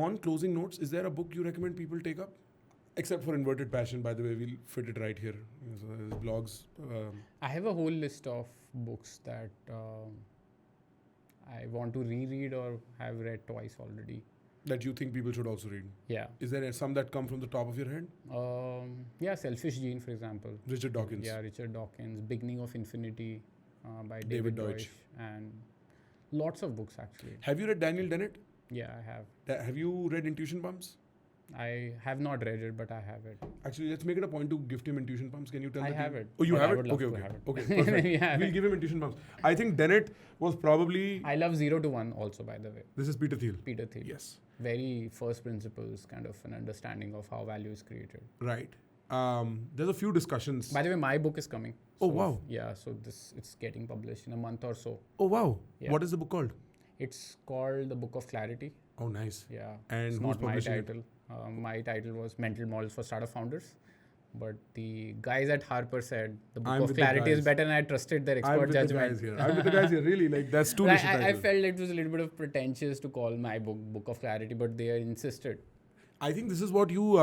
on closing notes, is there a book you recommend people take up? Except for Inverted Passion, by the way, we'll fit it right here. So there's blogs. I have a whole list of books that I want to reread or have read twice already. That you think people should also read? Yeah. Is there some that come from the top of your head? Yeah, Selfish Gene, for example. Richard Dawkins. Yeah, Richard Dawkins. Beginning of Infinity by David David Deutsch. And lots of books, actually. Have you read Daniel Dennett? Yeah, I have. Have you read Intuition Pumps? I have not read it, but I have it. Actually, let's make it a point to gift him Intuition Pumps. Can you tell I the have team? it. Oh, you But have I it? would love Okay, to okay. have it. Okay, perfect. Yeah. We'll give him Intuition Pumps. I think Dennett was probably... I love 0 to 1 also, by the way. This is Peter Thiel. Peter Thiel. Yes. Very first principles, kind of an understanding of how value is created. Right. There's a few discussions. By the way, my book is coming. Oh, So, wow. Yeah, so it's getting published in a month or so. Oh, wow. Yeah. What is the book called? It's called The Book of Clarity. Oh, nice. Yeah. And it's who's not my publishing it? title. My title was Mental Models for Startup Founders. But the guys at Harper said the Book I'm of with the Clarity is guys. better, and I trusted their I'm expert with the judgment. guys here. I'm with the guys here. Really, like that's too But niche a I title. felt it was a little bit of pretentious to call my book of Clarity, but they insisted. I think this is what you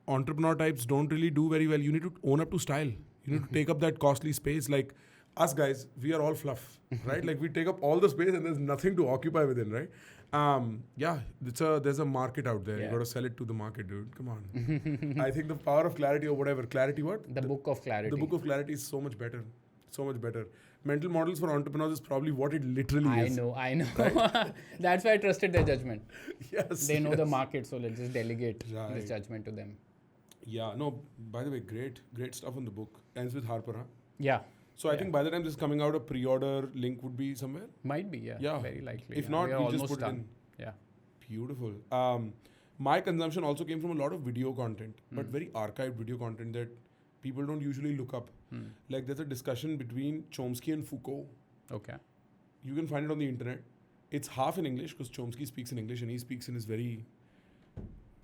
entrepreneur types don't really do very well. You need to own up to style. You need to take up that costly space. Like us guys, we are all fluff, right? Like we take up all the space and there's nothing to occupy within, right? Yeah, there's a market out there. Yeah. You got to sell it to the market, dude. Come on. I think the power of clarity or whatever. Clarity what? The Book of Clarity. The Book of Clarity is so much better. So much better. Mental models for entrepreneurs is probably what it literally is. I know. That's why I trusted their judgment. Yes. They know the market, so let's just delegate Right. this judgment to them. Yeah, no, by the way, great stuff on the book. Ends with Harper, huh? Yeah. So I think by the time this is coming out, a pre-order link would be somewhere. Might be, yeah. Yeah. Very likely. If yeah. not, we are we'll just almost put it done. in. Yeah. Beautiful. My consumption also came from a lot of video content, but very archived video content that people don't usually look up. Like there's a discussion between Chomsky and Foucault. Okay. You can find it on the internet. It's half in English because Chomsky speaks in English and he speaks in his very,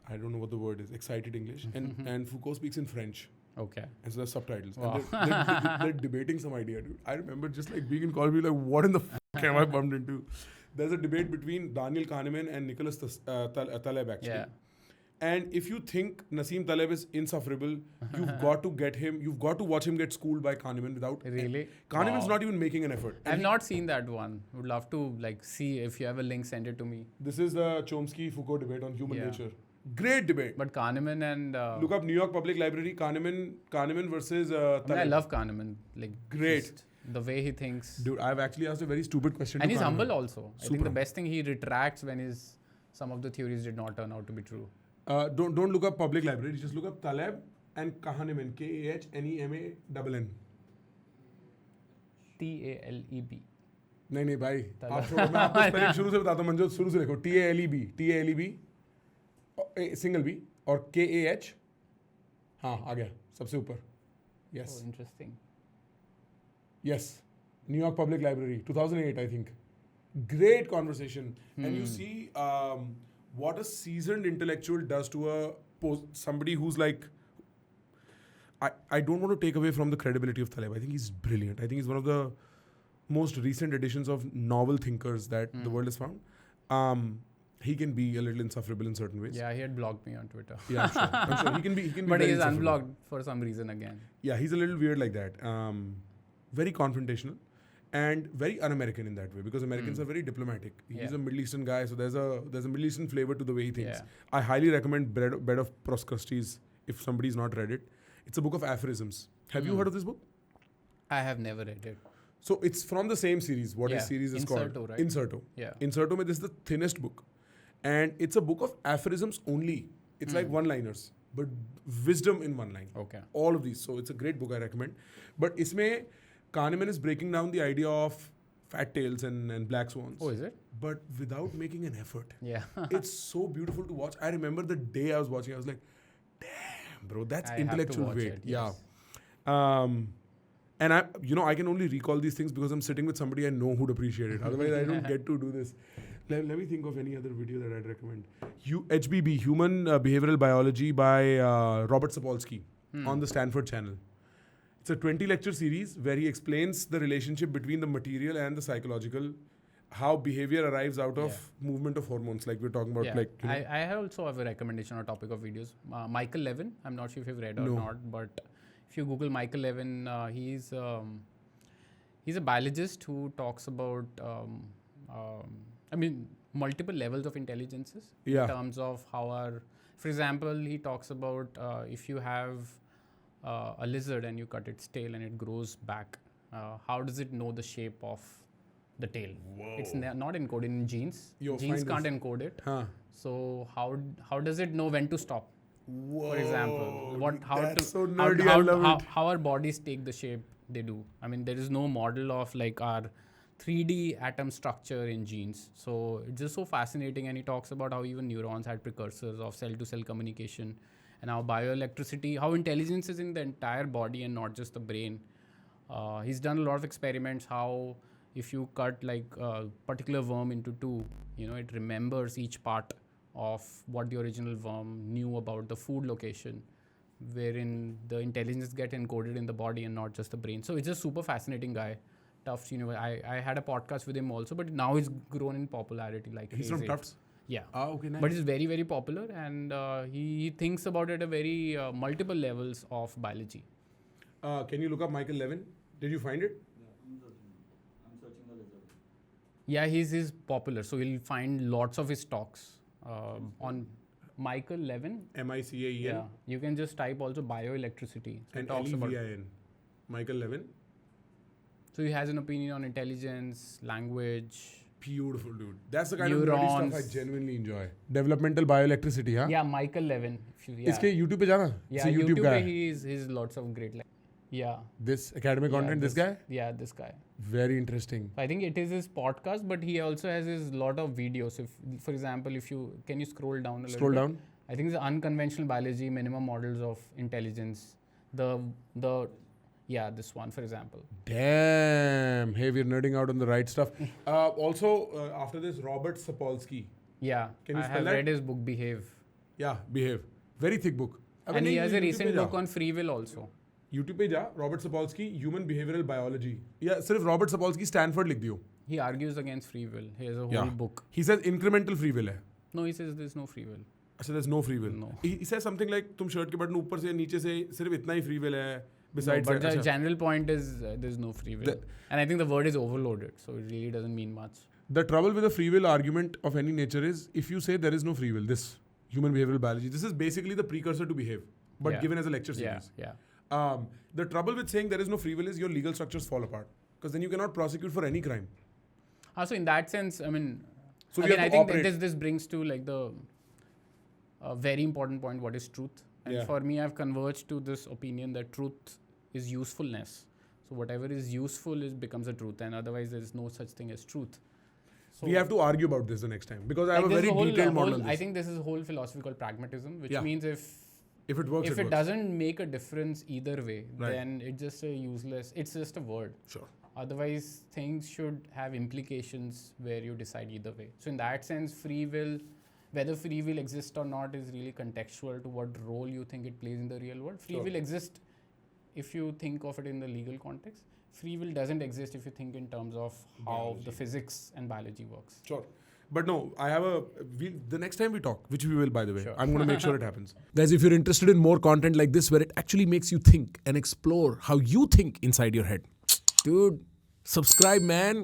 I don't know what the word is, excited English. And Foucault speaks in French. Okay. And so there's subtitles. Wow. And they're debating some idea, dude. I remember just like being in college, being like, what in the am I bumped into? There's a debate between Daniel Kahneman and Nicholas Taleb, actually. Yeah. And if you think Nassim Taleb is insufferable, you've got to get him, you've got to watch him get schooled by Kahneman without... Really? Kahneman's Wow. not even making an effort. I've not seen that one. Would love to see if you have a link, send it to me. This is the Chomsky-Foucault debate on human Yeah. nature. Great debate. But Kahneman and... Look up New York Public Library, Kahneman versus Taleb. I love Kahneman. Great. just the way he thinks. Dude, I've actually asked a very stupid question And to he's Kahneman. humble also. I think Super the best thing, he retracts when some of the theories did not turn out to be true. Don't look up public library. Just look up Taleb and Kahneman. Kahnemann. Taleb. नहीं भाई आप छोड़ो मैं आपको spelling शुरू से बताता हूँ मंजूर शुरू से देखो TALEB सिंगल B और KAH हाँ आ गया सबसे ऊपर yes Oh, interesting. yes New York Public Library 2008 I think great conversation and you see what a seasoned intellectual does to somebody who's like I don't want to take away from the credibility of Taleb. I think he's brilliant. I think he's one of the most recent editions of novel thinkers that the world has found. He can be a little insufferable in certain ways. Yeah, he had blocked me on Twitter. Yeah, I'm sure. He can be But very he is insufferable. unblocked for some reason again. Yeah, he's a little weird like that. Very confrontational and very un-American in that way because Americans are very diplomatic. He's a Middle Eastern guy, so there's a Middle Eastern flavor to the way he thinks. Yeah. I highly recommend Bed of Proscustes if somebody's not read it. It's a book of aphorisms. Have you heard of this book? I have never read it. So it's from the same series. What his Yeah. series is Inserto, called? right? Inserto. Yeah. Inserto, this is the thinnest book. And it's a book of aphorisms only. It's like one-liners, but wisdom in one line. Okay. All of these. So it's a great book, I recommend. But isme, Kahneman is breaking down the idea of fat tails and black swans. Oh, is it? But without making an effort. Yeah. It's so beautiful to watch. I remember the day I was watching, I was like, damn, bro, that's I have to intellectual watch weight. it, Yeah. yes. And I can only recall these things because I'm sitting with somebody I know who'd appreciate it. Otherwise, I don't get to do this. Let me think of any other video that I'd recommend. HBB, Human Behavioral Biology by Robert Sapolsky on the Stanford channel. It's a 20 lecture series where he explains the relationship between the material and the psychological. how behavior arrives out of Yeah. movement of hormones, like we're talking about, Yeah. like, you know. I also have a recommendation on topic of videos. Michael Levin, I'm not sure if you've read or No. not, but if you Google Michael Levin, he's a biologist who talks about, multiple levels of intelligences Yeah. in terms of how for example, he talks about if you have a lizard and you cut its tail and it grows back, how does it know the shape of the tail? It's not encoded in genes. Yo, Genes find can't encode it. Huh. So how does it know when to stop? Whoa. For example, That's so nerdy. I love it. how our bodies take the shape they do. I mean, there is no model of like our 3D atom structure in genes. So it's just so fascinating. And he talks about how even neurons had precursors of cell-to-cell communication, and how bioelectricity, how intelligence is in the entire body and not just the brain. He's done a lot of experiments how if you cut like a particular worm into two, it remembers each part of what the original worm knew about the food location, wherein the intelligence get encoded in the body and not just the brain. So it's just super fascinating guy. Tufts, I had a podcast with him also, but now he's grown in popularity. Like He's from Tufts? Yeah. Okay, nice. But he's very, very popular, and he thinks about it at very multiple levels of biology. Can you look up Michael Levin? Did you find it? I'm searching the lizard. Yeah, he's popular, so you'll find lots of his talks on Michael Levin. Micaen. Yeah, you can just type also bioelectricity. So And it talks about. Levin. Michael Levin. So he has an opinion on intelligence, language. Beautiful, dude. That's the kind of nerdy stuff I Neurons. genuinely enjoy. Developmental bioelectricity, huh? Yeah, Michael Levin. Yeah. इसके YouTube पे जाना. Yeah, It's a YouTube guy. he's lots of great. Yeah. This academic content, this guy? Yeah, this guy. Very interesting. I think it is his podcast, but he also has his lot of videos. If, for example, can you scroll down a little Scroll bit? down. I think it's unconventional biology, minimum models of intelligence. This one, for example. Damn. Hey, we're nerding out on the right stuff. Also, after this, Robert Sapolsky. Yeah. Can you I spell have that? read his book, Behave. Yeah, Behave. Very thick book. And he has a YouTube recent पे जा. book on free will also. YouTube पे जा, Robert Sapolsky, Human Behavioral Biology. Yeah, सिर्फ Robert Sapolsky, Stanford लिख दियो. He argues against free will. He has a whole Yeah. book. He says incremental free will है. No, he says there's no free will. अच्छा, there's no free will. No. He says something like तुम shirt के button ऊपर से नीचे से सिर्फ इतना ही free will है. Besides, But the अच्छा. general point is there's no free will. And I think the word is overloaded, so it really doesn't mean much. The trouble with a free will argument of any nature is if you say there is no free will, this human behavioral biology, this is basically the precursor to behave, but Yeah. given as a lecture series. Yeah. The trouble with saying there is no free will is your legal structures fall apart because then you cannot prosecute for any crime. So in that sense, I mean, So we again, have I to think operate. that this brings to like the very important point, what is truth? And Yeah. for me, I've converged to this opinion that truth is usefulness. So whatever is useful becomes a truth, and otherwise there is no such thing as truth. So We have to argue about this the next time because I have like a there's very detailed model on this. I think this is a whole philosophy called pragmatism, which Yeah. means if If it works, it works. doesn't make a difference either way, Right. then it's just a useless. It's just a word. Sure. Otherwise, things should have implications where you decide either way. So in that sense, free will, whether free will exists or not, is really contextual to what role you think it plays in the real world. Free Sure. will exists if you think of it in the legal context. Free will doesn't exist if you think in terms of how the physics and biology works. Sure. But no, I have the next time we talk, which we will, by the way, Sure. I'm going to make sure it happens. Guys, if you're interested in more content like this, where it actually makes you think and explore how you think inside your head, dude, subscribe, man.